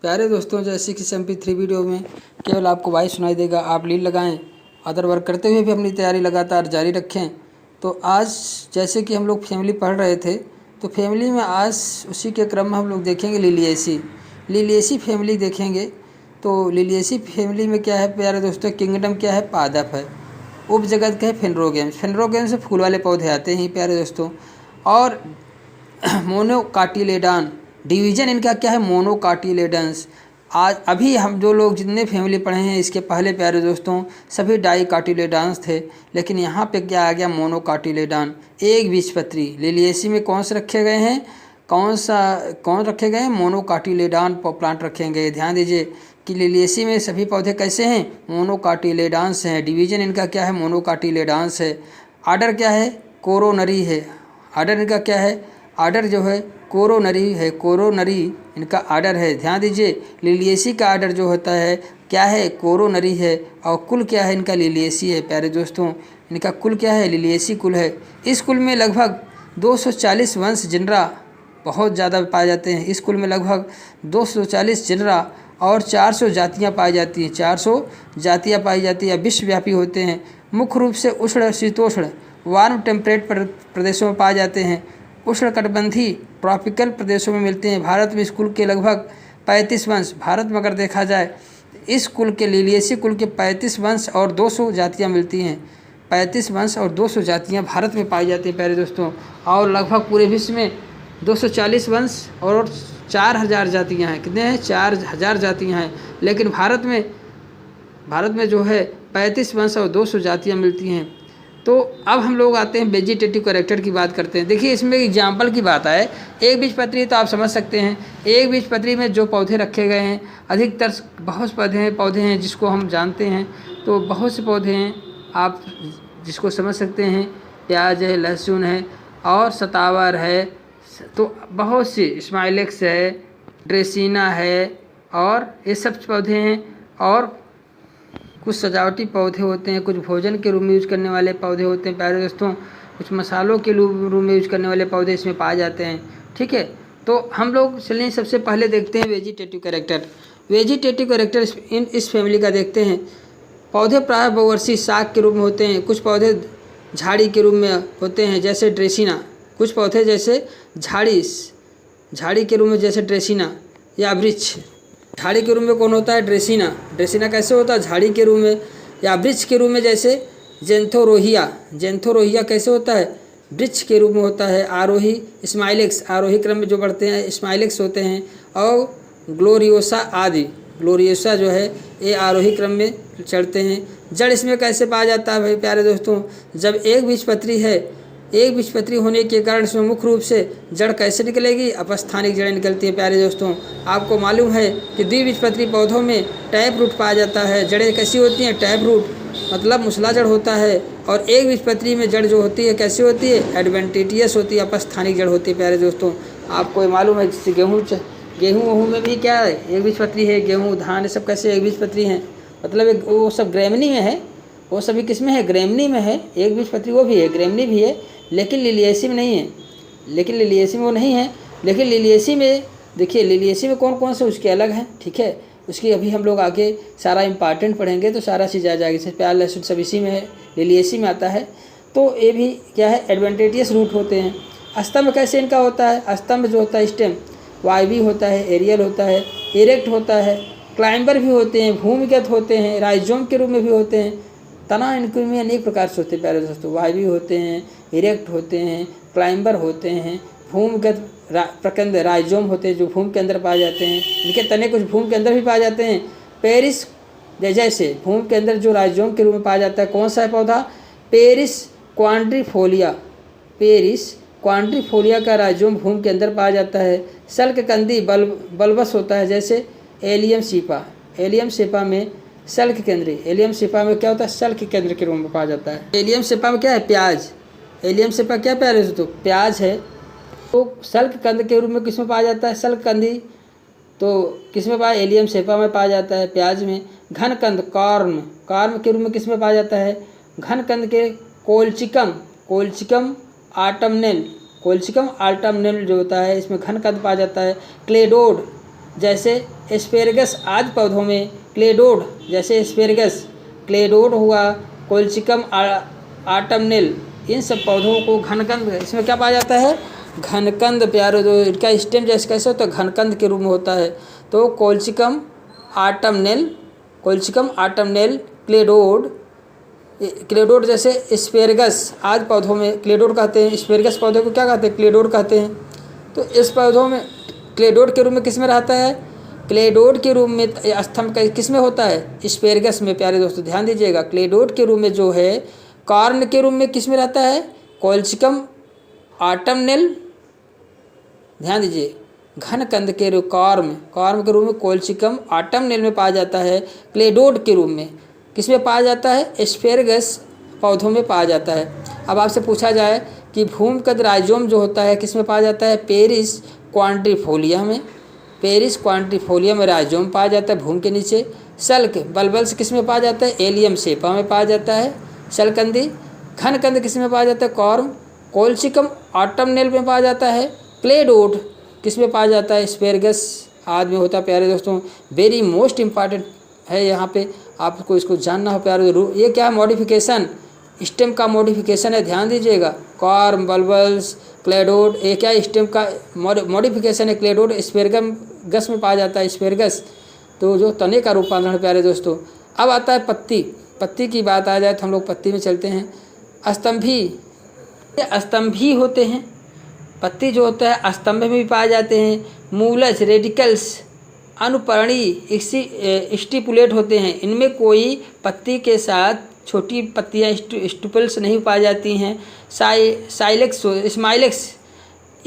प्यारे दोस्तों, जैसे कि MP3 वीडियो में केवल आपको वॉइस सुनाई देगा, आप लीड लगाएं, अदर वर्क करते हुए भी अपनी तैयारी लगातार जारी रखें। तो आज जैसे कि हम लोग फैमिली पढ़ रहे थे, तो फैमिली में आज उसी के क्रम में हम लोग देखेंगे लिलिएसी फैमिली देखेंगे। तो लिलिएसी फैमिली में क्या है प्यारे दोस्तों, किंगडम क्या है, पादप है। उपजगत क्या है, फेनरोगेम्स से फूल वाले पौधे आते हैं प्यारे दोस्तों। और मोनोकाटिलेडॉन डिवीजन इनका क्या है, मोनोकाटिलेडन्स। आज अभी हम जो लोग जितने फैमिली पढ़े हैं इसके पहले प्यारे दोस्तों सभी डाइकाटिलेडॉन्स थे, लेकिन यहाँ पे क्या आ गया, मोनोकाटिलेडॉन। एक बीजपत्री लिलिएसी में कौन से रखे गए हैं, कौन रखे गए हैं, मोनोकाटिलेडॉन प्लांट रखे गए। ध्यान दीजिए कि लिलिएसी में सभी पौधे कैसे हैं, मोनोकाटिलेडॉन्स हैं। डिवीजन इनका क्या है, मोनोकाटिलेडॉन्स है। आर्डर क्या है, कोरोनरी है। आर्डर इनका क्या है, आर्डर जो है कोरोनरी है, कोरोनरी इनका आर्डर है। ध्यान दीजिए लिलिएसी का आर्डर जो होता है क्या है, कोरोनरी है। और कुल क्या है इनका, लिलिएसी है। प्यारे दोस्तों इनका कुल क्या है, लिलिएसी कुल है। इस कुल में लगभग 240 वंश जिनरा बहुत ज़्यादा पाए जाते हैं। इस कुल में लगभग 240 जिनरा और 400 जातियाँ पाई जाती हैं। 400 जातियाँ पाई जाती हैं, विश्वव्यापी होते हैं। मुख्य रूप से उष्ण शीतोष्ण वार्म टेम्परेट प्रदेशों में पाए जाते हैं। उष्णकटिबंधीय ट्रॉपिकल प्रदेशों में मिलते हैं। भारत में इस कुल के लगभग 35 वंश, भारत में अगर देखा जाए इस कुल के लिलिएसी कुल के 35 वंश और 200 जातियाँ मिलती हैं। 35 वंश और 200 जातियाँ भारत में पाई जाती हैं प्यारे दोस्तों। और लगभग पूरे विश्व में 240 वंश और 4000 जातियाँ हैं। कितने हैं, 4000 जातियाँ हैं। लेकिन भारत में जो है 35 वंश और 200 जातियाँ मिलती हैं। तो अब हम लोग आते हैं वेजिटेटिव कैरेक्टर की बात करते हैं। देखिए इसमें एग्जाम्पल की बात आए, एक बीजपत्री तो आप समझ सकते हैं। एक बीजपत्री में जो पौधे रखे गए हैं अधिकतर बहुत पौधे हैं जिसको हम जानते हैं। तो बहुत से पौधे हैं आप जिसको समझ सकते हैं, प्याज है, लहसुन है और सतावर है। तो बहुत सी स्माइलेक्स है, ड्रेसिना है और ये सब पौधे हैं। और कुछ सजावटी पौधे होते हैं, कुछ भोजन के रूप में यूज करने वाले पौधे होते हैं प्यारे दोस्तों, कुछ मसालों के रूप में यूज करने वाले पौधे इसमें पाए जाते हैं। ठीक है, तो हम लोग चलिए सबसे पहले देखते हैं वेजिटेटिव कैरेक्टर। वेजिटेटिव कैरेक्टर इस फैमिली का देखते हैं। पौधे प्रायः बहुवर्षीय साग के रूप में होते हैं। कुछ पौधे झाड़ी के रूप में होते हैं जैसे ड्रेसिना। कुछ पौधे जैसे झाड़ी के रूप में जैसे ड्रेसिना या वृक्ष। झाड़ी के रूप में कौन होता है, ड्रेसिना कैसे होता है, झाड़ी के रूप में। या वृक्ष के रूप में जैसे जेंथोरोहिया कैसे होता है, वृक्ष के रूप में होता है। आरोही स्माइलेक्स, आरोही क्रम में जो बढ़ते हैं स्माइलेक्स होते हैं। और ग्लोरियोसा जो है ये आरोही क्रम में चढ़ते हैं। जड़ इसमें कैसे पाया जाता है भाई प्यारे दोस्तों, जब एक बीजपत्री होने के कारण इसमें मुख्य रूप से जड़ कैसे निकलेगी, अपस्थानिक जड़ें निकलती है प्यारे दोस्तों। आपको मालूम है कि द्विबीजपत्री पौधों में टैप रूट पाया जाता है। जड़ें कैसी होती हैं, टैप रूट मतलब मुसला जड़ होता है। और एक बीजपत्री में जड़ जो होती है कैसी होती है, एडवेंटिटियस होती है, अपस्थानिक जड़ होती है प्यारे दोस्तों। आपको मालूम है जैसे गेहूँ में भी क्या है, एक बीजपत्री है। गेहूँ, धान, ये सब कैसे एक बीजपत्री हैं, मतलब वो सब ग्रेमनी में है। वो सभी किस में है, ग्रेमनी में है। एक बीजपत्री वो भी है, ग्रेमनी भी है, लेकिन लिलिएसी में नहीं है। लेकिन लिलिएसी में देखिए लिलिएसी में कौन कौन से उसके अलग हैं। ठीक है, उसकी अभी हम लोग आगे सारा इंपॉर्टेंट पढ़ेंगे तो सारा चीज़ आ जाएगी। जैसे प्याज, लहसुन सब इसी में है, लिलिएसी में आता है। तो ये भी क्या है, एडवेंटिटियस रूट होते हैं। स्तंभ कैसे इनका होता है, स्तंभ जो होता है स्टेम वायवी होता है, एरियल होता है, इरेक्ट होता है, क्लाइंबर भी होते हैं, भूमिगत होते हैं, राइजोम के रूप में भी होते हैं। तना इनके में अनेक प्रकार से होते हैं प्यारे दोस्तों, वायवी होते हैं, इरेक्ट होते हैं, क्लाइंबर होते हैं, भूमिगत प्रकंद राइजोम होते हैं जो भूमि के अंदर पाए जाते हैं। इनके तने कुछ भूमि के अंदर भी पाए जाते हैं। पेरिस जैसे भूमि के अंदर जो राइजोम के रूप में पाया जाता है, कौन सा है पौधा, पेरिस क्वाड्रिफोलिया का राइजोम भूमि के अंदर पाया जाता है। सल्ककंदी बल्बस होता है जैसे एलियम सेपा में सल्क केंद्री। एलियम सेपा में क्या होता है, सल्क केंद्र के रूप में पाया जाता है। एलियम सेपा में क्या है, प्याज। एलियम सेपा क्या प्यारे दोस्तों, प्याज है। तो सल्क कंद के रूप में किस में पाया जाता है, सल्क कंदी। तो किस में पाया, एलियम सेपा में पाया जाता है, प्याज में। घन कंद कॉर्म के रूप में किस में पाया जाता है, घन कंद के कोल्चिकम आटमनेल जो होता है इसमें घन कंद पाया जाता है। क्लेडोड जैसे एस्पेरगस आदि पौधों में क्लेडोड, जैसे एस्पेरगस, क्लेडोड हुआ, कोल्चिकम ऑटमनेल, इन सब पौधों को घनकंद, इसमें क्या पाया जाता है? घनकंद। प्यारे दो, इनका स्टेम जैसे कैसे होता है? घनकंद के रूप में होता है। तो colchicum autumnale, colchicum autumnale, cladode, cladode जैसे एस्पेरगस आदि पौधों में क्लेडोड कहते हैं। एस्पेरगस पौधे को क्या कहते हैं? क्लेडोड कहते हैं। तो इस पौधों में क्लेडोड के रूप में किस में रहता है? क्लेडोड के रूप में स्तंभ किस में होता है? एस्पेरगस में। प्यारे दोस्तों ध्यान दीजिएगा, क्लेडोड के रूप में जो है कॉर्न के रूप में किस में रहता है? कोल्चिकम ऑटमनेल, ध्यान दीजिए, घनकंद के रूप कॉर्म के रूप में कोल्चिकम ऑटमनेल में पाया जाता है। क्लेडोड के रूप में किस में पाया जाता है? एस्पेरगस पौधों में पाया जाता है। अब आपसे पूछा जाए कि भूमिगत राइजोम जो होता है किस में पाया जाता है? पेरिस क्वाड्रिफोलिया में। पेरिस क्वाड्रिफोलिया में राइजोम पाया जाता है भूमि के नीचे। सल्क बल्बल्स किस में पाया जाता है? एलियम सेपा में पाया जाता है शलकंदी। घनकंद किस में पाया जाता है? कॉर्म। कोल्चिकम ऑटमनेल में पाया जाता है। क्लेडोड किस में पाया जाता है? एस्पेरगस आदि में होता है। प्यारे दोस्तों वेरी मोस्ट इम्पॉर्टेंट है, यहाँ पे आपको इसको जानना हो प्यारे। ये क्या है? मॉडिफिकेशन, स्टेम का मॉडिफिकेशन है, ध्यान दीजिएगा। कॉर्म, बल्बल्स, क्लेडोड, ये क्या स्टेम का मॉडिफिकेशन है? क्लेडोड एस्पेरगस में पाया जाता है, एस्पेरगस तो जो तने का रूपांतरण है। प्यारे दोस्तों अब आता है पत्ती। पत्ती की बात आ जाए तो हम लोग पत्ती में चलते हैं। स्तंभी होते हैं, पत्ती जो होता है स्तंभ में भी पाए जाते हैं। मूलज, रेडिकल्स, अनुपर्णी स्टिपुलेट होते हैं। इनमें कोई पत्ती के साथ छोटी पत्तियां स्टिपुल्स नहीं पाई जाती हैं। साइलेक्स,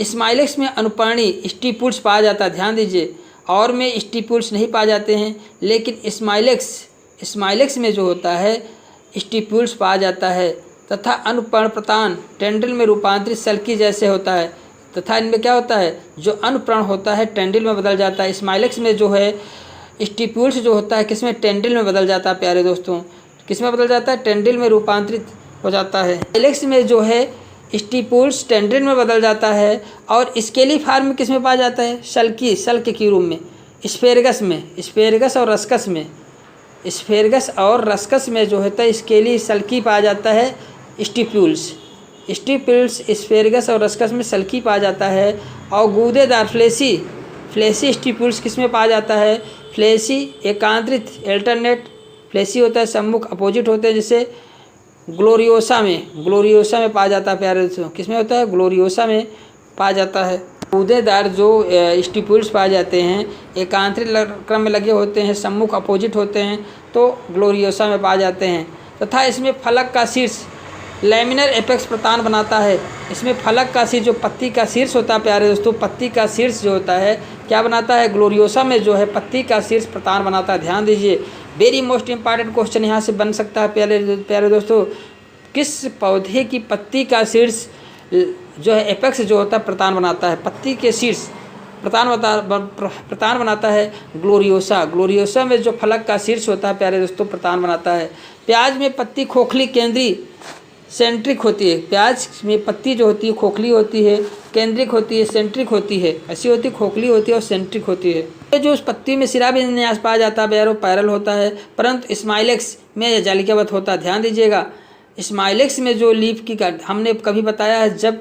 स्माइलेक्स में अनुपर्णी स्टिपुल्स पाया जाता है, ध्यान दीजिए। और में स्टिपुल्स नहीं पाए जाते हैं, लेकिन स्माइलेक्स में जो होता है स्टिपुल्स पाया जाता है। तथा अनुपर्ण प्रतान टेंड्रिल में रूपांतरित सल्की जैसे होता है। तथा इनमें क्या होता है? जो अनुप्राण होता है टेंड्रिल में बदल जाता है। स्माइलेक्स में जो है स्टिप्यूल्स जो होता है किसमें? टेंड्रिल में बदल जाता है। प्यारे दोस्तों किसमें बदल जाता है? टेंड्रिल में रूपांतरित हो जाता है। स्माइलेक्स में जो है स्टिप्यूल्स टेंड्रिल में बदल जाता है। और स्केली फार्म में किसमें पाया जाता है? सल्क के रूप में। स्पेरगस में, स्पेरगस और रस्कस में, स्पेरगस और रस्कस में जो होता है स्केली सल्की पाया जाता है। स्टिप्यूल्स स्पेरगस और रस्कस में सल्की पाया जाता है। और गूदेदार फ्लेसी स्टिप्यूल्स किस में पाया जाता है? फ्लेसी एकांतरित एल्टरनेट, फ्लेसी होता है सम्मुख, अपोजिट होते हैं, जैसे ग्लोरियोसा में पाया जाता है। प्यारे दोस्तों किस में होता है? ग्लोरियोसा में पाया जाता है। गूदेदार जो स्टिप्यूल्स पाए जाते हैं एकांतरित क्रम में लगे होते हैं, सम्मुख अपोजिट होते हैं, तो ग्लोरियोसा में पाए जाते हैं। तथा इसमें फलक का शीर्ष लैमिनर एपेक्स प्रतान बनाता है। इसमें फलक का शीर्ष जो पत्ती का शीर्ष होता है, प्यारे दोस्तों पत्ती का शीर्ष जो होता है क्या बनाता है? ग्लोरियोसा में जो है पत्ती का शीर्ष प्रतान बनाता है। ध्यान दीजिए, वेरी मोस्ट इंपॉर्टेंट क्वेश्चन यहाँ से बन सकता है। प्यारे दोस्तों किस पौधे की पत्ती का शीर्ष जो है एपेक्स जो होता है प्रतान बनाता है? पत्ती के शीर्ष प्रतान बनाता है ग्लोरियोसा में जो फलक का शीर्ष होता है प्यारे दोस्तों प्रतान बनाता है। प्याज में पत्ती खोखली केंद्रीय सेंट्रिक होती है। प्याज में पत्ती जो होती है खोखली होती है, केंद्रिक होती है, सेंट्रिक होती है। ऐसी होती है, खोखली होती है और सेंट्रिक होती है। जो उस पत्ती में सिरा विन्यास पाया जाता है बैरो पैरल होता है, परंतु स्माइलेक्स में जालिकावत होता है। ध्यान दीजिएगा, स्माइलेक्स में जो लीफ की हमने कभी बताया है, जब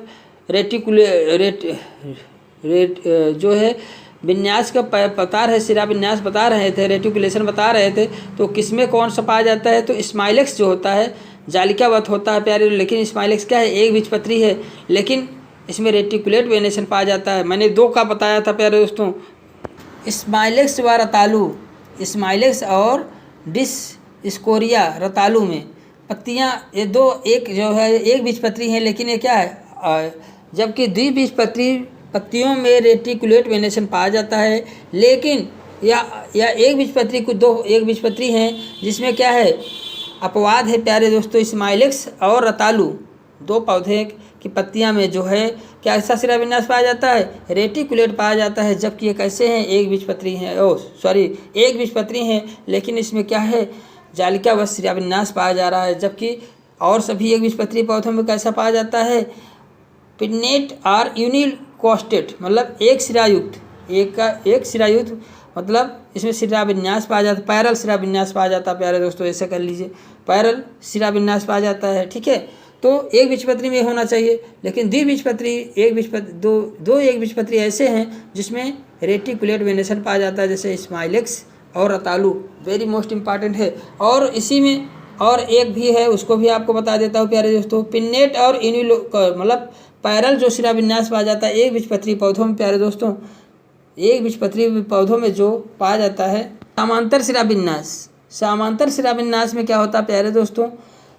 जो है विन्यास का बता रहे, सिरा विन्यास बता रहे थे, रेटिकुलेशन बता रहे थे, तो किसमें कौन सा पाया जाता है? तो स्माइलेक्स जो होता है जालिकावत होता है प्यारे। लेकिन स्माइलेक्स क्या है? एक बीजपत्री है, लेकिन इसमें रेटिकुलेट वेनेशन पाया जाता है। मैंने दो का बताया था प्यारे दोस्तों, स्माइलेक्स व रतालू। स्माइलेक्स और डिस्कोरिया रतालू में पत्तियां ये दो एक जो है एक बीजपत्री है, लेकिन ये क्या है? जबकि द्विबीजपत्री पत्तियों में रेटिकुलेट वेनेशन पाया जाता है। लेकिन या एक बीजपत्री कुछ दो एक बीजपत्री हैं जिसमें क्या है? अपवाद है प्यारे दोस्तों। स्माइलेक्स और रतालू दो पौधे की पत्तियां में जो है क्या ऐसा सिरा विन्यास पाया जाता है? रेटिकुलेट पाया जाता है। जबकि ये कैसे हैं? एक बीजपत्री हैं, एक बीजपत्री हैं, लेकिन इसमें क्या है? जालिका व सिरा विन्यास पाया जा रहा है। जबकि और सभी एक बीजपत्री पौधों में कैसा पाया जाता है? पिन्नेट और यूनिकोस्टेट, मतलब एक सिरायुक्त मतलब इसमें शिराविन्यास पाया जाता है, पैरल शिराविन्यास पाया जाता है प्यारे दोस्तों, ऐसे कर लीजिए, पैरल शिराविन्यास पाया जाता है। ठीक है, तो एक बीजपत्री में होना चाहिए, लेकिन द्विबीजपत्री दो एक बीजपत्री ऐसे हैं जिसमें रेटिकुलेट वेनेशन पाया जाता है, जैसे स्माइलेक्स और रतालू, वेरी मोस्ट इम्पॉर्टेंट है। और इसी में और एक भी है, उसको भी आपको बता देता हूँ प्यारे दोस्तों, पिन्नेट और मतलब पैरल जो शिराविन्यास पाया जाता है एक बीजपत्री पौधों में प्यारे दोस्तों, एक बीजपत्री पौधों में जो पाया जाता है समांतर शिराविन्यास। समांतर शिराविन्यास में क्या होता है प्यारे दोस्तों,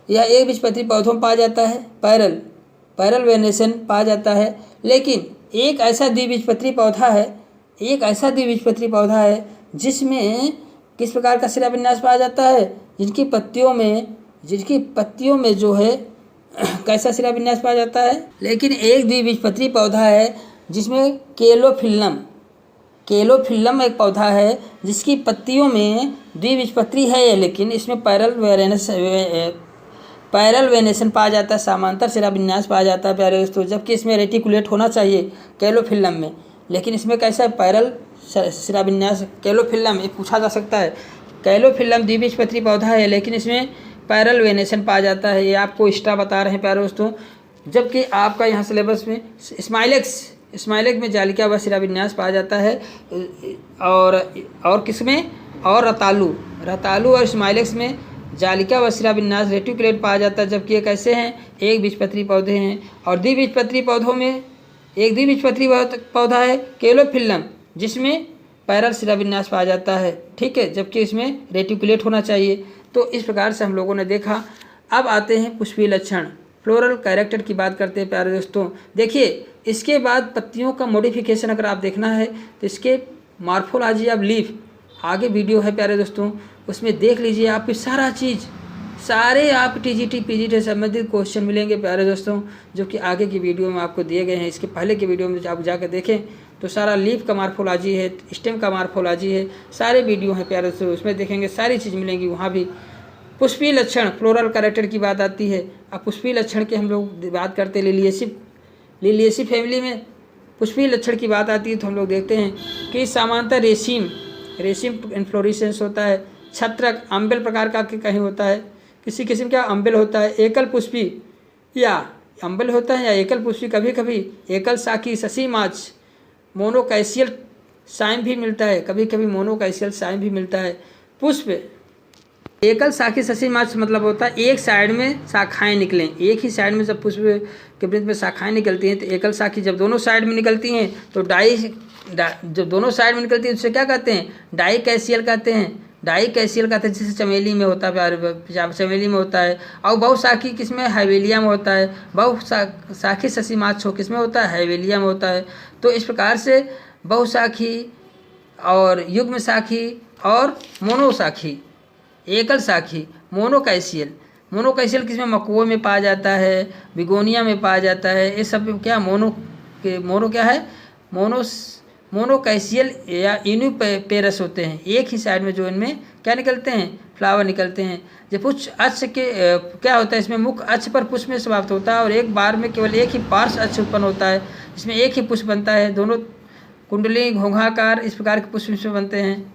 यह एक बीजपत्री पौधों में पाया जाता है, पैरल वेनेशन पाया जाता है। लेकिन एक ऐसा द्विबीजपत्री पौधा है जिसमें किस प्रकार का शिराविन्यास पाया जाता है, जिनकी पत्तियों में जो है कैसा शिराविन्यास पाया जाता है। लेकिन एक द्विबीजपत्री पौधा है जिसमें केलोफिल्लम एक पौधा है जिसकी पत्तियों में द्विबीजपत्री है, लेकिन इसमें पैरल वेनेशन पाया जाता है, समांतर शिराविन्यास पाया जाता है प्यारे दोस्तों, जबकि इसमें रेटिकुलेट होना चाहिए केलोफिल्लम में, लेकिन इसमें कैसा है पैरल शिराविन्यास। केलोफिल्लम ये पूछा जा सकता है, केलोफिल्लम द्विबीजपत्री पौधा है लेकिन इसमें पैरल वेनेशन पाया जाता है, ये आपको एक्स्ट्रा बता रहे हैं प्यारे दोस्तों। जबकि आपका यहाँ सिलेबस में स्माइलेक्स में जालिका व शिराविन्यास पाया जाता है, और किसमें, और रतालू और स्माइलेक्स में जालिका व शिराविन्यास रेटिकुलेट पाया जाता है, जबकि ये कैसे हैं, एक बीजपत्री पौधे हैं। और द्विबीजपत्री पौधों में एक द्विबीजपत्री पौधा है केलोफिल्लम जिसमें पैरल शिराविन्यास पाया जाता है। ठीक है, जबकि इसमें रेटिकुलेट होना चाहिए। तो इस प्रकार से हम लोगों ने देखा। अब आते हैं पुष्पीय लक्षण, फ्लोरल कैरेक्टर की बात करते हैं प्यारे दोस्तों। देखिए, इसके बाद पत्तियों का मॉडिफिकेशन अगर आप देखना है तो इसके मॉर्फोलॉजी ऑफ लीफ आगे वीडियो है प्यारे दोस्तों, उसमें देख लीजिए, आपकी सारे आप टीजीटी पीजीटी से संबंधित क्वेश्चन मिलेंगे प्यारे दोस्तों, जो कि आगे की वीडियो में आपको दिए गए हैं। इसके पहले की वीडियो में आप जाकर देखें तो सारा लीफ का मॉर्फोलॉजी है, स्टेम का मॉर्फोलॉजी है, सारे वीडियो हैं प्यारे दोस्तों, उसमें देखेंगे सारी चीज़ मिलेंगी वहाँ भी। पुष्पीय लक्षण फ्लोरल कैरेक्टर की बात आती है। अब पुष्पीय लक्षण के हम लोग बात करते हैं लिलिएसी फैमिली में पुष्पीय लक्षण की बात आती है, तो हम लोग देखते हैं कि समांतर रेशिम इन्फ्लोरेसेंस होता है, छत्रक अम्बेल प्रकार का कहीं होता है, किसी किस्म का अम्बेल होता है, एकल पुष्पी या अम्बेल होता है या एकल पुष्पी, कभी कभी एकल शाखी ससीमाच, मोनोकैसियल साइम भी मिलता है, कभी कभी मोनोकैसियल साइम भी मिलता है। पुष्प एकल शाखी ससीमाच मतलब होता है एक साइड में शाखाएं निकलें, एक ही साइड में जब पुष्प के वृत्त में शाखाएं निकलती हैं तो एकल शाखी, जब दोनों साइड में निकलती हैं तो जब दोनों साइड में निकलती है उससे क्या कहते हैं, डाइकैसियल कहते हैं, जैसे चमेली में होता है, चमेली में होता है। और बहुशाखी किसमें, हाइवेलिया में होता है। बहुशाखी ससीमाच हो किसमें होता है, हाइवेलिया में होता है। तो इस प्रकार से बहुशाखी और युग्म शाखी और मोनोशाखी, एकल शाखी, मोनोकैसियल किसमें, मकुओं में पाया जाता है, बिगोनिया में पाया जाता है। ये सब क्या मोनो क्या है, मोनोकैसियल या इन्यूपेरस होते हैं, एक ही साइड में जो इनमें क्या निकलते हैं, फ्लावर निकलते हैं। जब पुष्प अक्ष के क्या होता है, इसमें मुख्य अक्ष पर पुष्प में समाप्त होता है और एक बार में केवल एक ही पार्श्व अक्ष उत्पन्न होता है, इसमें एक ही पुष्प बनता है, दोनों कुंडली घोंघाकार इस प्रकार के पुष्प इसमें बनते हैं।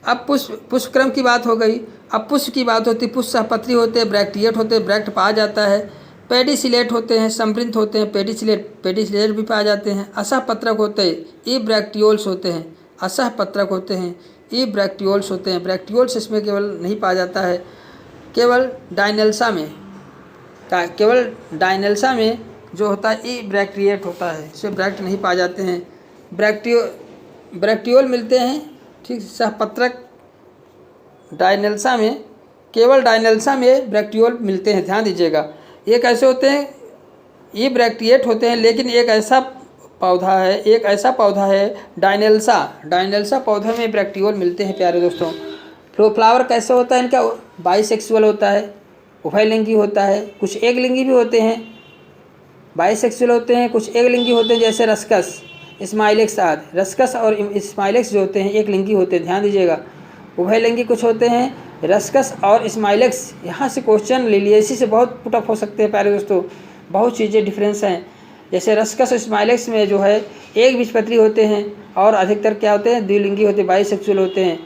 अब पुष्पक्रम की बात हो गई। अब पुष्प की बात होती है, पुष्प सहपत्री होते हैं, ब्रैक्टिएट होते हैं, ब्रैक्ट पाया जाता है, पेडिसिलेट होते हैं, संवृत होते हैं, पेडिसिलेट भी पाए जाते हैं, असह पत्रक होते हैं, ई ब्रैक्टियोल्स होते हैं, असह पत्रक होते हैं, ई ब्रैक्टियोल्स होते हैं। ब्रैक्टियोल्स इसमें केवल नहीं पाया जाता है, केवल डायनेल्सा में जो होता है ई ब्रैक्टिएट होता है, इसमें ब्रैक्ट नहीं पाए जाते हैं। ब्रैक्टियोल मिलते हैं, ठीक, सहपत्रक डायनेल्सा में, केवल डायनेल्सा में ब्रैक्टियोल मिलते हैं, ध्यान दीजिएगा। ये कैसे होते हैं, ये ब्रैक्टिएट होते हैं, लेकिन एक ऐसा पौधा है डायनेल्सा पौधे में ब्रैक्टियोल मिलते हैं प्यारे दोस्तों। फ्लावर कैसे होता है इनका, बाइसेक्सुअल होता है, उभयलिंगी होता है, कुछ एकलिंगी भी होते हैं, बाइसेक्सुअल होते हैं, कुछ एकलिंगी होते हैं, जैसे रस्कस, स्माइलेक्स आदि। रस्कस और स्माइलेक्स जो होते हैं एक लिंगी होते हैं, ध्यान दीजिएगा। उभयलिंगी कुछ होते हैं, रस्कस और स्माइलेक्स। यहाँ से क्वेश्चन लिलिएसी से बहुत पुटअप हो सकते हैं प्यारे दोस्तों, बहुत चीज़ें डिफरेंस हैं। जैसे रस्कस स्माइलेक्स में जो है एक बीजपत्री होते हैं और अधिकतर क्या होते हैं, द्विलिंगी होते हैं, बाइसेक्सुअल होते हैं।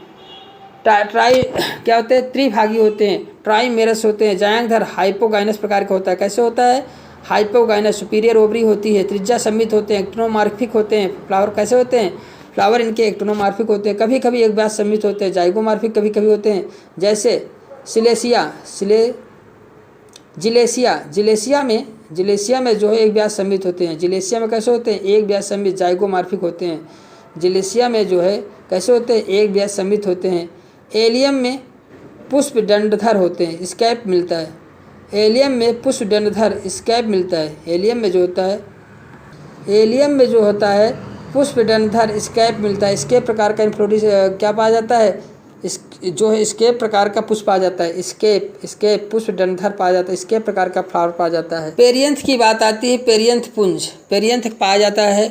ट्राई क्या होते हैं, त्रिभागी होते हैं। ट्राइमेरस होते हैं। जायांगधर हाइपोगाइनस प्रकार का होता है। कैसे होता है, हाइपोगाइनस। सुपीरियर ओवरी होती है, त्रिज्या सम्मित होते हैं, एक्टिनोमार्फिक होते हैं। फ्लावर कैसे होते हैं, फ्लावर इनके एक्टिनोमार्फिक होते हैं, कभी कभी एक ब्याज सम्मित होते हैं। जाइगोमार्फिक कभी कभी होते हैं, जैसे जिलेसिया में जो है एक ब्याज सम्मित होते हैं। जिलेसिया में कैसे होते हैं, एक ब्याज सम्मित, जाइगोमार्फिक होते हैं। जिलेसिया में जो है कैसे होते हैं, एक ब्याज सम्मित होते हैं। एलियम में पुष्प दंडधर होते हैं, स्कैप मिलता है। एलियम में पुष्प दंडधर स्कैप मिलता है। एलियम में जो होता है पुष्प दंडधर स्कैप मिलता है। इसके प्रकार का इन्फ्लोरिस क्या पाया जाता है, इस जो है स्केप प्रकार का पुष्प पाया जाता है। स्केप पुष्प दंडधर पाया जाता है। स्केप प्रकार का फ्लावर पाया जाता है। पेरियंथ की बात आती है, पेरियंथ पाया जाता है।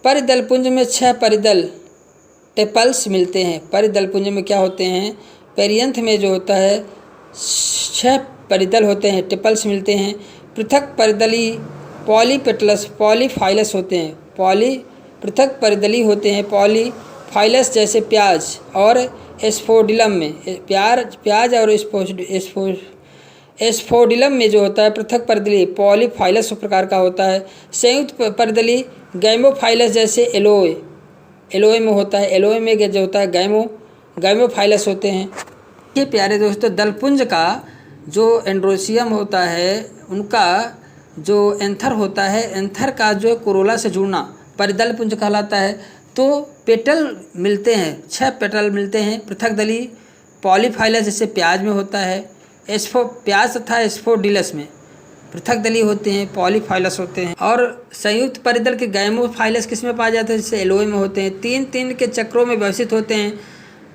परिदल पुंज में 6 परिदल टेपल्स मिलते हैं। परिदल पुंज में क्या होते हैं, पेरियंथ में जो होता है 6 परिदल होते हैं, टेपल्स मिलते हैं। पृथक परिदली पॉलीपेटलस पॉलीफाइलस होते हैं। पृथक परिदली होते हैं, पॉलीफाइलस जैसे प्याज और एस्फोडिलम में। प्याज और एस्फोडिलम में जो होता है पृथक परिदली पॉलीफाइलस प्रकार का होता है। संयुक्त परिदली गैमोफाइलस जैसे एलोए में होता है। एलोए में जो होता है गैमोफाइलस होते हैं। ये प्यारे दोस्तों, दलपुंज का जो एंड्रोसियम होता है, उनका जो एंथर होता है, एंथर का जो कोरोला से जुड़ना परिदल पुंज कहलाता है। तो पेटल मिलते हैं, 6 पेटल मिलते हैं। पृथक दली पॉलीफाइलस जैसे प्याज में होता है। प्याज तथा एस्फोडिलस में पृथक दली होते हैं, पॉलीफाइलस होते हैं। और संयुक्त परिदल के गैमोफाइलस किस में पाया जाता है, जैसे एलोए में होते हैं। 3 के चक्रों में व्यवस्थित होते हैं।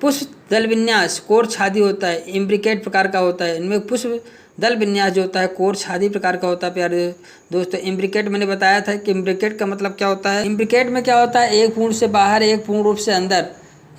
पुष्प दल विन्यास कोर छादी होता है, इम्ब्रिकेट प्रकार का होता है। इनमें पुष्प दल विन्यास जो होता है कोर छादी प्रकार का होता है। प्यारे दोस्तों, इम्ब्रिकेट मैंने बताया था कि इम्ब्रिकेट का मतलब क्या होता है। इम्ब्रिकेट में क्या होता है, एक पूर्ण से बाहर, एक पूर्ण रूप से अंदर।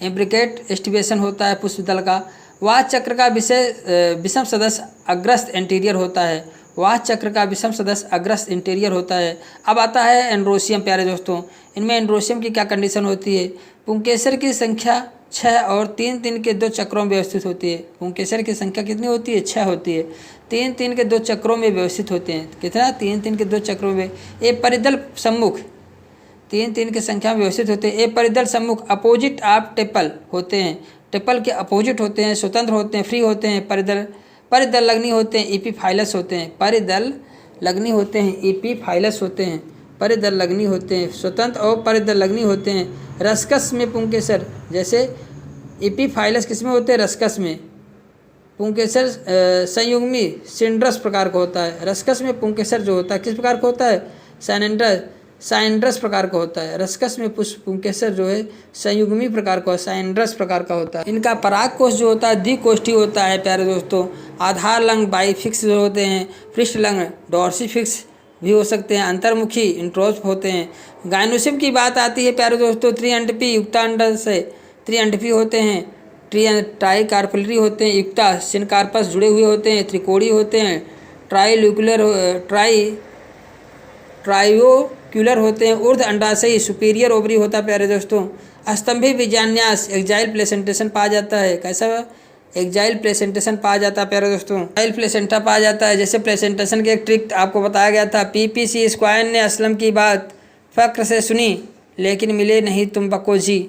इम्ब्रिकेट एस्टिवेशन होता है पुष्प दल का। वाह चक्र का विषम सदस्य अग्रस्त इंटीरियर होता है। वाह चक्र का विषम सदस्य अग्रस्त इंटीरियर होता है। अब आता है एंड्रोसियम। प्यारे दोस्तों, इनमें एंड्रोसियम की क्या कंडीशन होती है, पुंकेसर की संख्या 6 और 3 के 2 चक्रों में व्यवस्थित होती है। पुंकेसर की संख्या कितनी होती है, 6 होती है। 3 के 2 चक्रों में व्यवस्थित होते हैं। कितना, 3 के 2 चक्रों में। ये परिदल सम्मुख 3 की संख्या में व्यवस्थित होते हैं। ये परिदल सम्मुख अपोजिट ऑफ टेपल होते हैं। टेपल के अपोजिट होते हैं, स्वतंत्र होते हैं, फ्री होते हैं। परिदल लग्नी होते हैं, एपीफाइलस होते हैं। परिदल लग्नी होते हैं, एपीफाइलस होते हैं। परिदल लग्नी होते हैं, स्वतंत्र और परिदल लग्नी होते हैं। रस्कस में पुंकेसर जैसे एपीफाइलस किसमें होते हैं, रस्कस में। पुंकेसर संयुग्मी सिंड्रस प्रकार का होता है। रस्कस में पुंकेसर जो होता है किस प्रकार का होता है, साइंड्रस प्रकार का होता है। रस्कस में पुंकेसर जो है संयुग्मी प्रकार का, साइंड्रस प्रकार का होता है। इनका पराग कोष जो होता है द्विकोष्ठी होता है। प्यारे दोस्तों, आधार लंग बाईफिक्स जो होते हैं, पृष्ठ लंग डॉर्सिफिक्स भी हो सकते हैं, अंतर्मुखी इंट्रोस्प होते हैं। गाइनोसिम की बात आती है प्यारे दोस्तों, त्रिअंडपी युक्तांड से त्रिअंडपी होते हैं। ट्राइकार्पलरी होते हैं, युक्ता सिनकार्पस जुड़े हुए होते हैं, त्रिकोणी होते हैं। ट्रायोक्यूलर होते हैं। ऊर्ध्व अंडाशयी सुपीरियर ओवरी होता है। प्यारे दोस्तों, स्तंभी बीजान्यास एक्जाइल प्लेसेंटेशन पाया जाता है। कैसा, एक्जाइल प्लेसेंटेशन पाया जाता है। प्यारे दोस्तों, एक्जाइल प्लेसेंटा पाया जाता है। जैसे प्लेसेंटेशन की एक ट्रिक आपको बताया गया था। पीपीसी स्क्वायर ने असलम की बात फक्र से सुनी लेकिन मिले नहीं तुम बकोजी।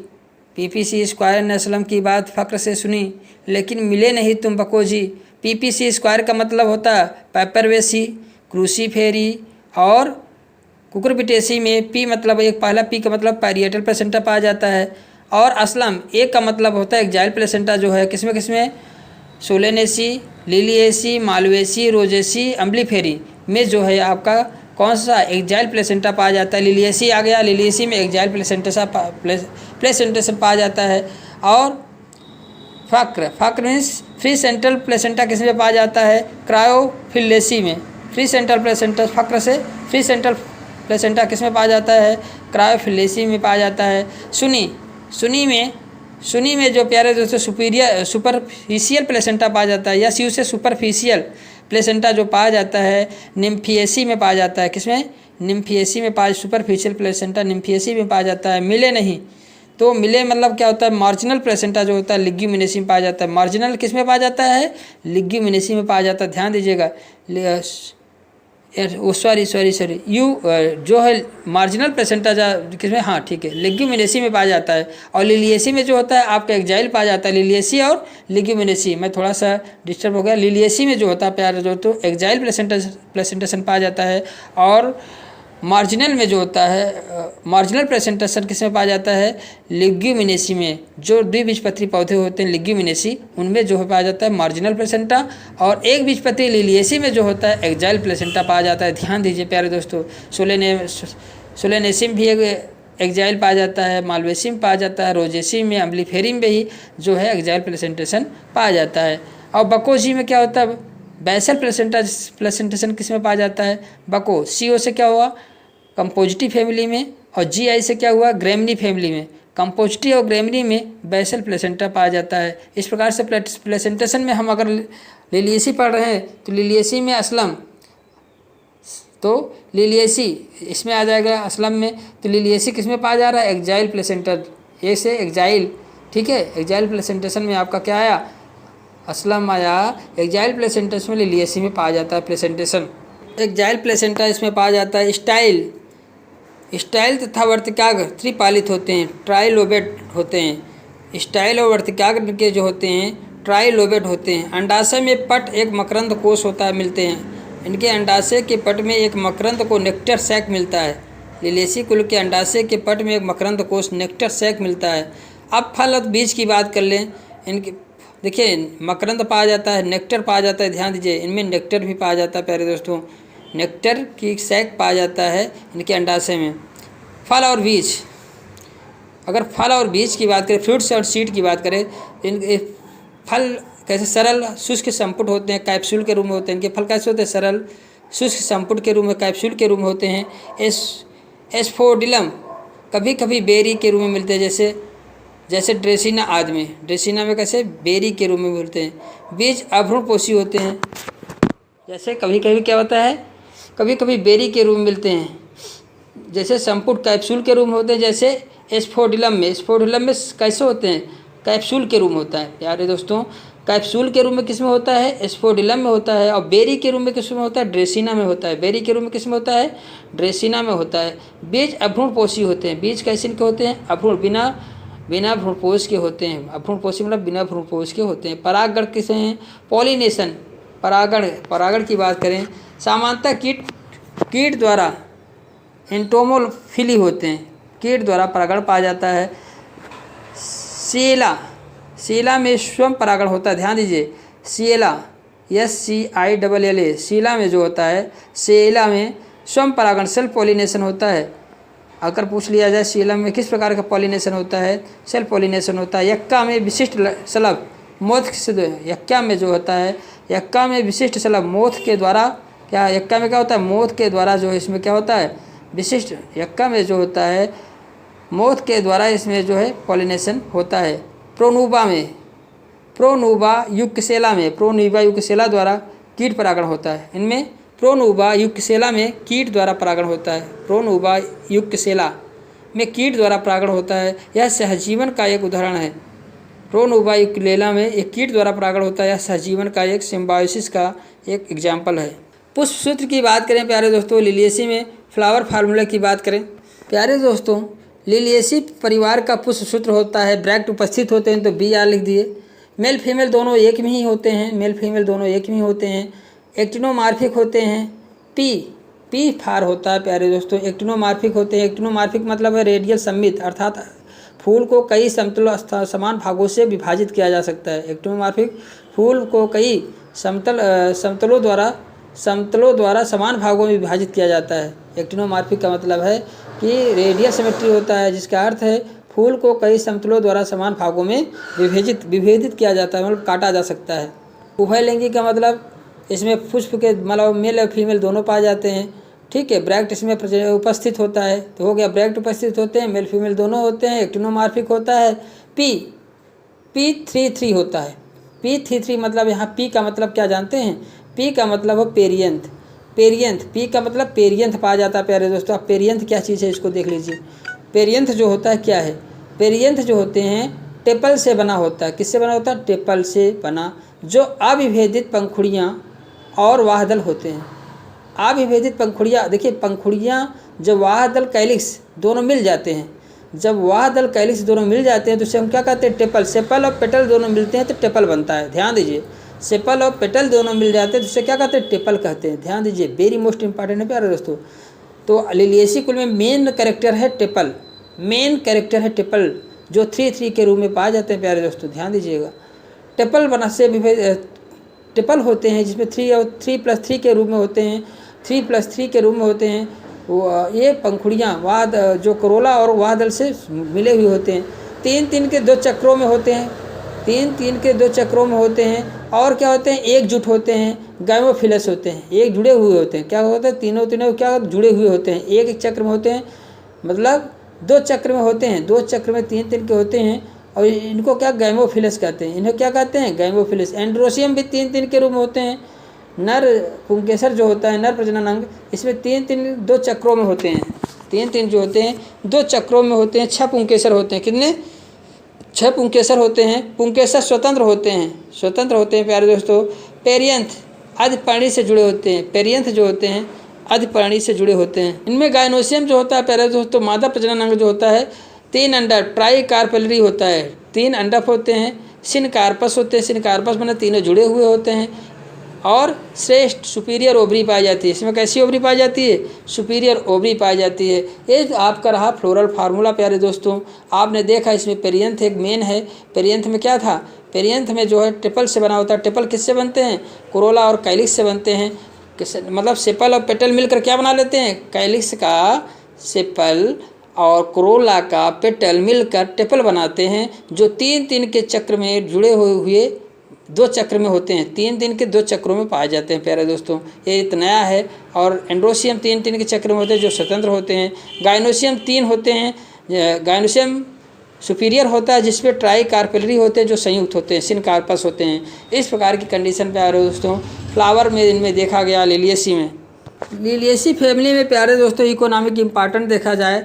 पीपीसी स्क्वायर ने असलम की बात फक्र से सुनी लेकिन मिले नहीं तुम बकोजी। पीपीसी स्क्वायर का मतलब होता है पेपरवेसी, क्रूसीफेरी और कुकुरबिटेसी में पी मतलब एक, पहला पी का मतलब पैरिएटल प्लेसेंटा पाया जाता है। और असलम एक का मतलब होता है एक्जाइल प्लेसेंटा जो है किसमें सोलेनेसी, लिलिएसी, मालवेसी, रोजेसी, अम्बलीफेरी में जो है आपका कौन सा एक्जाइल प्लेसेंटा पाया जाता है। लिलिएसी आ गया, लिलिएसी में एक्जाइल प्लेसेंटेशन पाया जाता है। और फक्र मीन्स फ्री सेंट्रल प्लेसेंटा किसमें पाया जाता है, क्रायोफिलेसी में। फ्री सेंट्रल प्लेसेंटा फक्र से फ्री सेंट्रल प्लेसेंटा किसमें पाया जाता है, क्रायोफिलेसी में पाया जाता है। सुनी में जो प्यारे दोस्तों सुपरफिशियल प्लेसेंटा पाया जाता है, या सीयू से सुपरफिशियल प्लेसेंटा जो पाया जाता है निम्फिएसी में पाया जाता है। किसमें, निम्फियेसी में पाया, सुपरफिशियल प्लेसेंटा निम्फियेसी में पाया जाता है। मिले नहीं तो मिले मतलब क्या होता है, मार्जिनल प्लेसेंटा जो होता है लिग्यूमिनेसी में पाया जाता है। मार्जिनल किस में पाया जाता है, लिग्यूमिनेसी में पाया जाता है। ध्यान दीजिएगा, सॉरी यू जो है मार्जिनल प्लेसेंटा किसमें, हाँ ठीक है, लिग्यूमिनेसी में पाया जाता है। और लिलिएसी में जो होता है आपका एक्जाइल पाया जाता है। लिलिएसी और लिग्यूमिनेसी, मैं थोड़ा सा डिस्टर्ब हो गया। लिलिएसी में जो होता है प्यारे जो तो एक्जाइल प्लेसेंटेशन पाया जाता है। और मार्जिनल में जो होता है, मार्जिनल प्रेजेंटेशन किसमें पाया जाता है, लिग्यूमिनेसी में। जो द्विबीजपत्री पौधे होते हैं लिग्यूमिनेसी, उनमें जो है पाया जाता है मार्जिनल प्लेसेंटा। और एक बीजपत्री लिलिएसी में जो होता है एक्जाइल प्लेसेंटा पाया जाता है। ध्यान दीजिए प्यारे दोस्तों, सोलेनेसी में भी एक्जाइल पाया जाता है, मालवेसी में पाया जाता है, रोजेसी में, अम्बलीफेरी में भी जो है एक्जाइल प्लेसेंटेशन पाया जाता है। और बकोजी में क्या होता है, बेसल प्लेसेंटेशन किस में पाया जाता है, बको। सीओ से क्या हुआ, कंपोजिटी फैमिली में। और जीआई से क्या हुआ, ग्रेमनी फैमिली में। कंपोजिटी और ग्रेमनी में बेसल प्लेसेंटा पाया जाता है। इस प्रकार से प्लेसेंटेशन में हम अगर लिलिएसी पढ़ रहे हैं तो लिलिएसी में असलम, तो लिलिएसी इसमें आ जाएगा असलम में। तो लिलिएसी किस में पाया जा रहा है, एक्जाइल प्लेसेंटा, ए से एक्जाइल, ठीक है। एक्जाइल प्लेसेंटेशन में आपका क्या आया, असलम आया। एक्जाइल प्लेसेंटेशन में लिलिएसी में पाया जाता है प्लेसेंटेशन। एक्जाइल प्लेसेंटा इसमें पाया जाता है। स्टाइल तथा वर्तिकाग्र त्रिपालित होते हैं, ट्राइलोबेट होते हैं। स्टाइल और वर्तिकाग्र के जो होते हैं ट्राइलोबेट होते हैं। अंडाशय में पट एक मकरंद कोष होता है, मिलते हैं। इनके अंडाशय के पट में एक मकरंद को नेक्टर सैक मिलता है। लिलिएसी कुल के अंडाशय के पट में एक मकरंद कोष नेक्टर सैक मिलता है। अब फल और बीज की बात कर लें। इनके देखिए मकरंद पाया जाता है, नेक्टर पाया जाता है। ध्यान दीजिए, इनमें नेक्टर भी पाया जाता है प्यारे दोस्तों, नेक्टर की सैक पाया जाता है इनके अंडाशय में। फल और बीज, अगर फल और बीज की बात करें, फ्रूट्स और सीड की बात करें, इनके फल कैसे सरल शुष्क संपुट होते हैं, कैप्सूल के रूप में होते हैं। इनके फल कैसे होते हैं, सरल शुष्क संपुट के रूप में, कैप्सूल के रूप में होते हैं। एस्फोडिलम कभी कभी बेरी के रूप में मिलते हैं, जैसे ड्रेसिना आदि में। ड्रेसिना में कैसे बेरी के रूप में मिलते हैं। बीज अभ्रूणपोषी होते हैं, जैसे कभी कभी क्या होता है, कभी कभी बेरी के रूप में मिलते हैं। जैसे संपुट कैप्सूल के रूप में होते हैं, जैसे एस्फोडिलम में। एस्फोडिलम में कैसे होते हैं, कैप्सूल के रूप में होता है प्यारे दोस्तों। कैप्सूल के रूप में किस में होता है, एस्फोडिलम में होता है। और बेरी के रूप में किस में होता है, ड्रेसिना में होता है। बेरी के रूप में किस में होता है, ड्रेसिना में होता है। बीज अभ्रूणपोषी होते हैं। बीज कैसे इनके होते हैं, अभ्रूण, बिना भ्रूणपोष के होते हैं। अभ्रूणपोषी मतलब बिना भ्रूणपोष के होते हैं। परागण किसे हैं, पॉलिनेशन, परागण की बात करें, सामान्यतः कीट द्वारा एंटोमोफिली होते हैं, कीट द्वारा परागण पाया जाता है। सीला में स्वयं परागण होता है। ध्यान दीजिए, सीला SCILLA, सीला में जो होता है, सीला में स्वयं परागण सेल्फ पॉलिनेशन होता है। अगर पूछ लिया जाए सीलम में किस प्रकार का पॉलिनेशन होता है, सेल्फ पॉलिनेशन होता है। यक्का में विशिष्ट शलभ मोथ से, यक्का में जो होता है, यक्का में विशिष्ट शलभ मोथ के द्वारा, क्या यक्का में क्या होता है, मोथ के द्वारा जो है इसमें क्या होता है, विशिष्ट यक्का में जो होता है मोथ के द्वारा इसमें जो है पॉलिनेशन होता है। प्रोनूबा युक्सेला में, प्रोनूबा युक्सेला द्वारा कीट परागण होता है। इनमें प्रोनूबा युक्सेला में कीट द्वारा परागण होता है। प्रोनूबा युक्सेला में कीट द्वारा परागण होता है। यह सहजीवन का एक उदाहरण है। प्रोनूबा युक्सेला में एक कीट द्वारा परागण होता है। यह सहजीवन का एक सिम्बायोसिस का एक एग्जाम्पल है। पुष्प सूत्र की बात करें प्यारे दोस्तों, लिलिएसी में फ्लावर फार्मूला की बात करें प्यारे दोस्तों, लिलिएसी परिवार का पुष्प सूत्र होता है। ब्रैक्ट उपस्थित होते हैं तो BR लिख दिए। मेल फीमेल दोनों एक में ही होते हैं, मेल फीमेल दोनों एक में ही होते हैं। एक्टिनोमार्फिक होते हैं। पी फार होता है प्यारे दोस्तों, एक्टिनोमार्फिक होते हैं। एक्टिनोमार्फिक मतलब है रेडियल सममित, अर्थात फूल को कई समान भागों से विभाजित किया जा सकता है। एक्टिनोमार्फिक फूल को कई समतलों द्वारा समान भागों में विभाजित किया जाता है। एक्टिनोमार्फिक का मतलब है कि रेडियल सिमेट्री होता है, जिसका अर्थ है फूल को कई समतलों द्वारा समान भागों में विभेदित किया जाता है, मतलब काटा जा सकता है। उभयलिंगी का मतलब इसमें पुष्प के मतलब मेल और फीमेल दोनों पाए जाते हैं, ठीक है। ब्रैक्ट इसमें उपस्थित होता है, तो हो गया ब्रैक्ट उपस्थित होते हैं, मेल फीमेल दोनों होते हैं। एक्टिनोमार्फिक होता है। P33 होता है। P33 मतलब यहाँ P का मतलब क्या जानते हैं, P का मतलब है पेरियंथ। पेरियंथ, पी का मतलब पेरियंथ पाया जाता है प्यारे दोस्तों। अब पेरियंथ क्या चीज़ है इसको देख लीजिए। पेरियंथ जो होता है क्या है, पेरियंथ जो होते हैं टेपल से बना होता है। किससे बना होता है? टेपल से बना, जो अविभेदित पंखुड़ियाँ और वाहदल होते हैं। अविभेदित पंखुड़ियाँ, देखिए पंखुड़ियाँ जब वाहदल कैलिक्स दोनों मिल जाते हैं, जब वाहदल कैलिक्स दोनों मिल जाते हैं तो उसे हम क्या कहते हैं? टेपल। सेपल और पेटल दोनों मिलते हैं तो टेपल बनता है। ध्यान दीजिए, सेपल और पेटल दोनों मिल जाते हैं तो उसे क्या कहते हैं? टेपल कहते हैं। ध्यान दीजिए, वेरी मोस्ट इंपॉर्टेंट है प्यारे दोस्तों। तो लिलिएसी कुल में मेन कैरेक्टर है टेपल, मेन कैरेक्टर है टेपल, जो 3 के रूप में पाए जाते हैं प्यारे दोस्तों। ध्यान दीजिएगा, टेपल बना से टेपल होते हैं जिसमें 3 और 3+3 के रूप में होते हैं, 3+3 के रूप में होते हैं। वो ये पंखुड़ियाँ वाद जो करोला और वाहदल से मिले हुए होते हैं। 3 के 2 चक्रों में होते हैं, 3 के 2 चक्रों में होते हैं। और क्या होते हैं? एकजुट होते हैं, गाइमोफिलस होते हैं, एक जुड़े हुए होते हैं। क्या होता है? तीनों क्या जुड़े हुए होते हैं, एक चक्र में होते हैं, मतलब 2 चक्र में होते हैं। 2 चक्र में 3 के होते हैं और इनको क्या गाइमोफिलस कहते हैं। इन्हें क्या कहते हैं? गाइमोफिलस। एंड्रोसियम भी 3 के रूप में होते हैं। नर पुंकेसर जो होता है, नर प्रजनन अंग, इसमें 3 2 चक्रों में होते हैं। 3 जो होते हैं 2 चक्रों में होते हैं। 6 पुंकेसर होते हैं। कितने? 6 पुंकेसर होते हैं। पुंकेसर स्वतंत्र होते हैं प्यारे दोस्तों। पेरियंथ अधिपर्णी से जुड़े होते हैं। पेरियंथ जो होते हैं अधिपर्णी से जुड़े होते हैं। इनमें गायनोसियम जो होता है प्यारे दोस्तों, मादा प्रजनन अंग जो होता है, 3 अंडा ट्राई कार्पेलरी होता है, 3 अंडक होते हैं। सिनकार्पस होते हैं, सिनकार्पस मैंने तीनों जुड़े हुए होते हैं। और श्रेष्ठ सुपीरियर ओवरी पाई जाती है। इसमें कैसी ओवरी पाई जाती है? सुपीरियर ओवरी पाई जाती है। ये आपका रहा फ्लोरल फार्मूला प्यारे दोस्तों। आपने देखा इसमें पेरियंथ एक मेन है। पेरियंथ में क्या था? पेरियंथ में जो है ट्रिपल से बना होता है। ट्रिपल किससे बनते हैं? कोरोला और कैलिक्स से बनते हैं। मतलब सेपल और पेटल मिलकर क्या बना लेते हैं? कैलिक्स का सेपल और कोरोला का पेटल मिलकर टेपल बनाते हैं, जो 3 के चक्र में जुड़े हुए 2 चक्र में होते हैं। 3 के 2 चक्रों में पाए जाते हैं प्यारे दोस्तों। ये इतना नया है। और एंड्रोसियम 3 के चक्र में होते हैं जो स्वतंत्र होते हैं। गायनोसियम 3 होते हैं। गायनोसियम सुपीरियर होता है जिसपे ट्राई कार्पेलरी होते हैं जो संयुक्त होते हैं, सिनकार्पस होते हैं। इस प्रकार की कंडीशन प्यारे दोस्तों फ्लावर में इनमें देखा गया। लिलिएसी में, लिलिएसी फैमिली में प्यारे दोस्तों इकोनॉमिक इम्पॉर्टेंट देखा जाए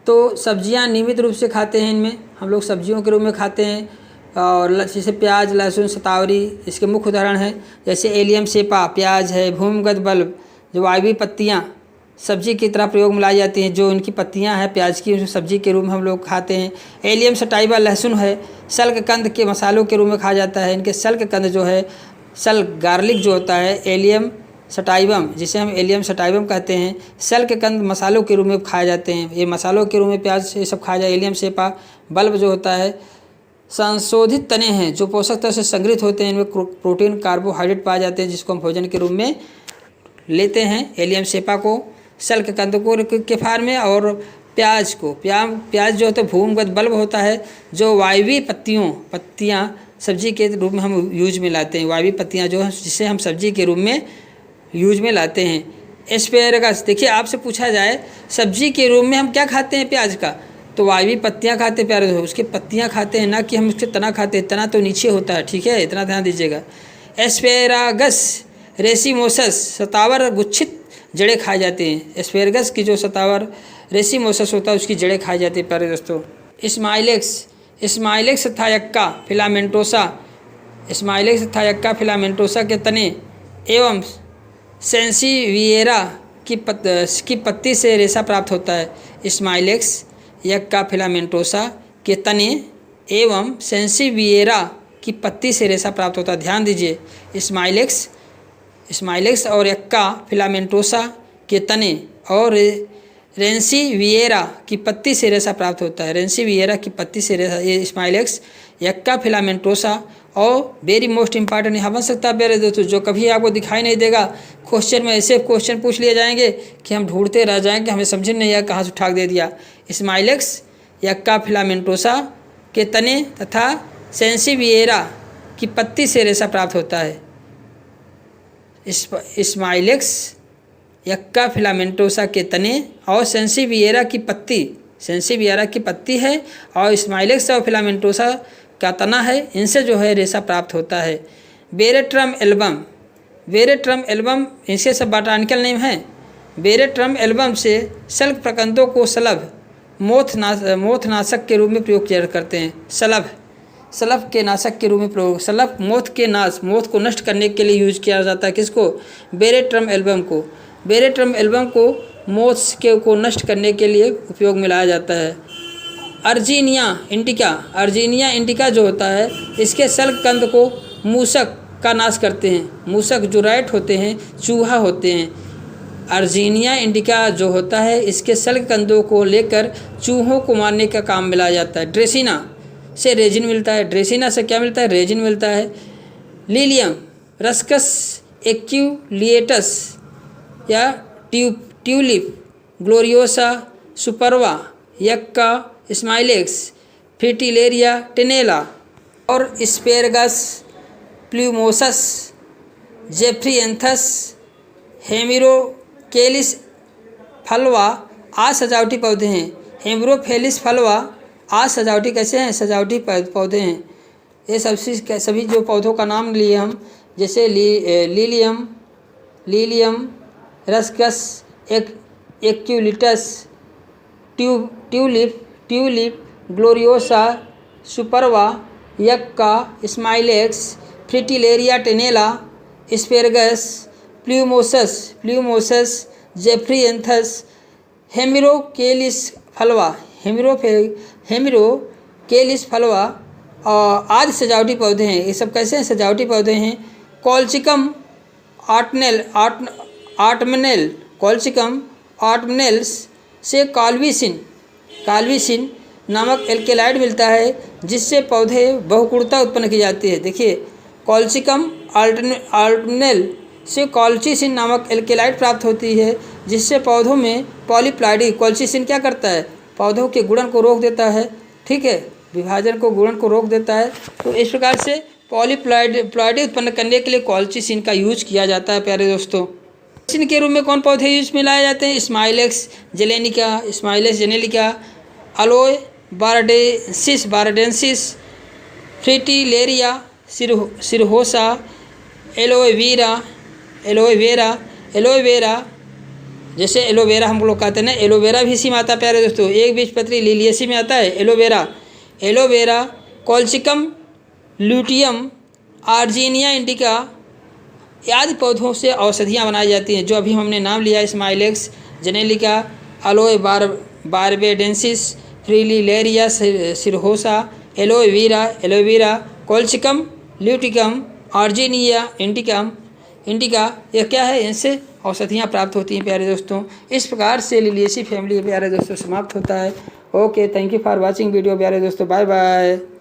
तो सब्जियां नियमित रूप से खाते हैं। इनमें हम लोग सब्जियों के रूप में खाते हैं। और जैसे प्याज, लहसुन, शतावरी इसके मुख्य उदाहरण हैं। जैसे एलियम सेपा प्याज है। भूमिगत बल्ब जो वायवीय पत्तियाँ सब्जी की तरह प्रयोग में लाई जाती हैं, जो इनकी पत्तियां हैं प्याज की, उसे सब्जी के रूप में हम लोग खाते हैं। एलियम सटाइवा लहसुन है। सल्क कंद के मसालों के रूप में खाया जाता है। इनके सल्क कंद जो है, सल गार्लिक जो होता है, एलियम सटाइवम जिसे हम एलियम सटाइवम कहते हैं, सल्क कंद मसालों के रूप में खाए जाते हैं। ये मसालों के रूप में प्याज ये सब खाया जाए। एलियम सेपा बल्ब जो होता है, संशोधित तने हैं जो पोषक तत्व से संग्रहित होते हैं। इनमें प्रोटीन कार्बोहाइड्रेट पाए जाते हैं जिसको हम भोजन के रूप में लेते हैं। एलियम सेपा को, सल्क कंद को के फार्म में, और प्याज को, प्याज जो होता है भूमिगत बल्ब होता है जो वायवीय पत्तियाँ सब्जी के रूप में हम यूज में लाते हैं। वायवीय पत्तियाँ जो है जिसे हम सब्जी के रूप में यूज में लाते हैं। एस्पेरेगस, देखिए आपसे पूछा जाए सब्जी के रूप में हम क्या खाते हैं प्याज का, तो वायवीय पत्तियाँ खाते हैं प्यारे दोस्तों। उसकी पत्तियाँ खाते हैं, ना कि हम उसके तना खाते हैं। तना तो नीचे होता है, ठीक है, इतना ध्यान दीजिएगा। एस्पेरागस रेसिमोसस शतावर गुच्छित जड़ें खाई जाती हैं। एस्पेरगस की जो शतावर रेसिमोसस होता है उसकी जड़ें खाई जाती है प्यारे दोस्तों। स्माइलेक्स तथा यक्का फिलामेंटोसा के तने एवं सेंसिविएरा की पत्ती से रेशा प्राप्त होता है। स्माइलेक्स यक्का फिलामेंटोसा के तने एवं सेंसिविएरा की पत्ती से रेशा प्राप्त होता है। ध्यान दीजिए, स्माइलेक्स और यक्का फिलामेंटोसा के तने और रेंसीविएरा की पत्ती से रेशा प्राप्त होता है। रेंसीविएरा की पत्ती से रेशा, ये स्माइलेक्स यक्का फिलामेंटोसा। और वेरी मोस्ट इंपॉर्टेंट यहाँ बन सकता है मेरे दोस्तों, जो कभी आपको दिखाई नहीं देगा। क्वेश्चन में ऐसे क्वेश्चन पूछ लिए जाएंगे कि हम ढूंढते रह जाएंगे, हमें समझ नहीं आया कहाँ से उठा दे दिया। स्माइलेक्स यक्का फिलामेंटोसा के तने तथा सेंसिविएरा की पत्ती से रेशा प्राप्त होता है। स्माइलेक्स यक्का फिलामेंटोसा के तने और सेंसिविएरा की पत्ती है, और स्माइलेक्स और फिलामेंटोसा का तना है, इनसे जो है रेशा प्राप्त होता है। बेरेट्रम एल्बम वेरेट्रम एल्बम, इनसे सब बॉटानिकल नेम हैं। वेरेट्रम एल्बम से शल्क प्रकंदों को शलभ मोथनाशक के रूप में प्रयोग किया करते हैं। शलभ के नाशक के रूप में प्रयोग, शलभ मोथ को नष्ट करने के लिए यूज किया जाता है। किसको? वेरेट्रम एल्बम को। वेरेट्रम एल्बम को मोथ्स को नष्ट करने के लिए उपयोग में लाया जाता है। अर्जीनिया इंडिका जो होता है, इसके शल्क कंद को मूषक का नाश करते हैं। मूषक जो रैट होते हैं, चूहा होते हैं। अर्जीनिया इंडिका जो होता है, इसके शल्क कंदों को लेकर चूहों को मारने का काम में लाया जाता है। ड्रेसिना से रेजिन मिलता है। ड्रेसिना से क्या मिलता है? रेजिन मिलता है। लिलियम रस्कस एक्यूलिएटस या ट्यूलिप, ग्लोरियोसा, सुपरवा, यक्का, स्माइलेक्स, फ्रिटिलेरिया टेनेला और एस्पेरगस, प्लूमोसस, जेफ्रिएंथस, हेमिरोकेलिस फलवा आज सजावटी पौधे हैं। हेमिरोफेलिस फलवा आज सजावटी कैसे हैं? सजावटी पौधे हैं। ये सभी जो पौधों का नाम लिए हम, जैसे Lilium ruscus एक्यूलिटस, tulip, gloriosa, सुपरवा, यक्का, Smilax, फ्रिटिलेरिया टेनेला, एस्पेरगस, प्लूमोसस, जेफ्रिएंथस, हेमिरोकेलिस फलवा आदि सजावटी पौधे हैं। ये सब कैसे हैं? सजावटी पौधे हैं। कॉल्चिकम ऑटमनेल्स से काल्विसिन नामक एल्केलाइड मिलता है, जिससे पौधे बहुकुड़ता उत्पन्न की जाती है। देखिए, कॉल्चिकम ऑटमनेल से कॉल्चिसिन नामक एल्केलाइड प्राप्त होती है, जिससे पौधों में पॉलीप्लाइडी, कॉल्चिसिन क्या करता है? पौधों के गुणन को रोक देता है। ठीक है, विभाजन को, गुणन को रोक देता है। तो इस प्रकार से पॉलीप्लाइडी उत्पन्न करने के लिए कॉल्चिसिन का यूज किया जाता है। प्यारे दोस्तों, कॉल्चिसिन के रूप में कौन पौधे यूज में लाए जाते हैं? स्माइलेक्स जेनेलिका, अलोए बारडेंसिस, फ्रिटिलेरिया सिरहोसा, एलोवेरा, जैसे एलोवेरा हम लोग कहते हैं ना, एलोवेरा भी इसी में आता है। प्यारे दोस्तों, एक बीजपत्री लिलियेसी में आता है एलोवेरा, कॉल्चिकम ल्यूटियम, आर्जीनिया इंडिका आदि पौधों से औषधियाँ बनाई जाती हैं, जो अभी हमने नाम लिया। Smilax, जेनेलिका, alloy बारबेडेंसिस, फ्रिटिलेरिया सिरहोसा, aloe vera, colchicum ल्यूटिकम, आर्जीनिया indica यह क्या है? इनसे औषधियाँ प्राप्त होती हैं। प्यारे दोस्तों, इस प्रकार से लिलियेसी फैमिली प्यारे दोस्तों समाप्त होता है। Okay, thank you for watching video प्यारे दोस्तों, बाय बाय।